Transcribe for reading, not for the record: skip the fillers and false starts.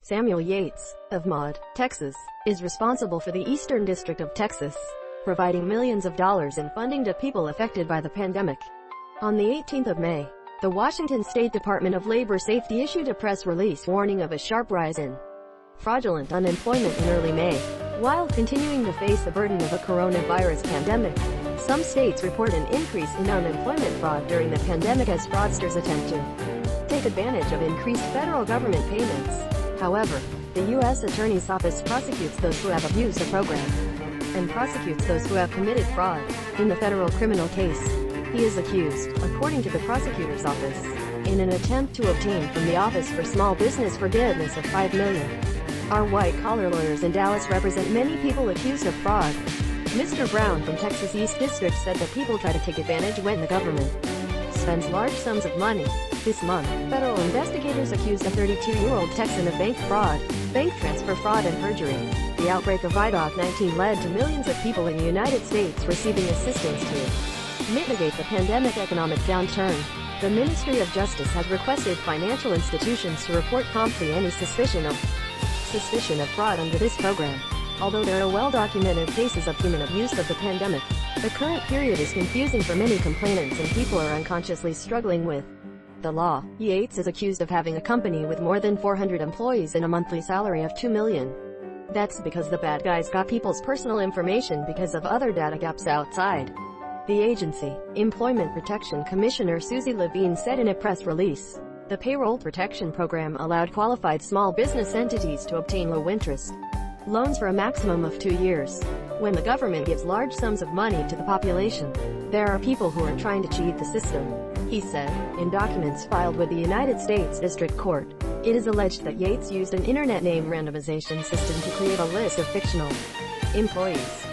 Samuel Yates, of Maude, Texas, is responsible for the Eastern District of Texas, providing millions of dollars in funding to people affected by the pandemic. On the 18th of May, the Washington State Department of Labor Safety issued a press release warning of a sharp rise in fraudulent unemployment in early May. While continuing to face the burden of a coronavirus pandemic, some states report an increase in unemployment fraud during the pandemic as fraudsters attempt to take advantage of increased federal government payments. However, the U.S. Attorney's Office prosecutes those who have abused the program and prosecutes those who have committed fraud. In the federal criminal case, he is accused, according to the prosecutor's office, in an attempt to obtain from the Office for Small Business forgiveness of $5 million. Our white-collar lawyers in Dallas represent many people accused of fraud. Mr. Brown from Texas East District said that people try to take advantage when the government spends large sums of money. This month, federal investigators accused a 32-year-old Texan of bank fraud, bank transfer fraud and perjury. The outbreak of COVID-19 led to millions of people in the United States receiving assistance to mitigate the pandemic economic downturn. The Ministry of Justice has requested financial institutions to report promptly any suspicion of fraud under this program. Although there are well-documented cases of human abuse of the pandemic, the current period is confusing for many complainants and people are unconsciously struggling with the law. Yates is accused of having a company with more than 400 employees and a monthly salary of $2 million. That's because the bad guys got people's personal information because of other data gaps outside the agency. Employment Protection Commissioner Susie Levine said in a press release, the Payroll Protection Program allowed qualified small business entities to obtain low-interest loans for a maximum of 2 years. When the government gives large sums of money to the population, there are people who are trying to cheat the system, he said. In documents filed with the United States District Court, it is alleged that Yates used an internet name randomization system to create a list of fictional employees.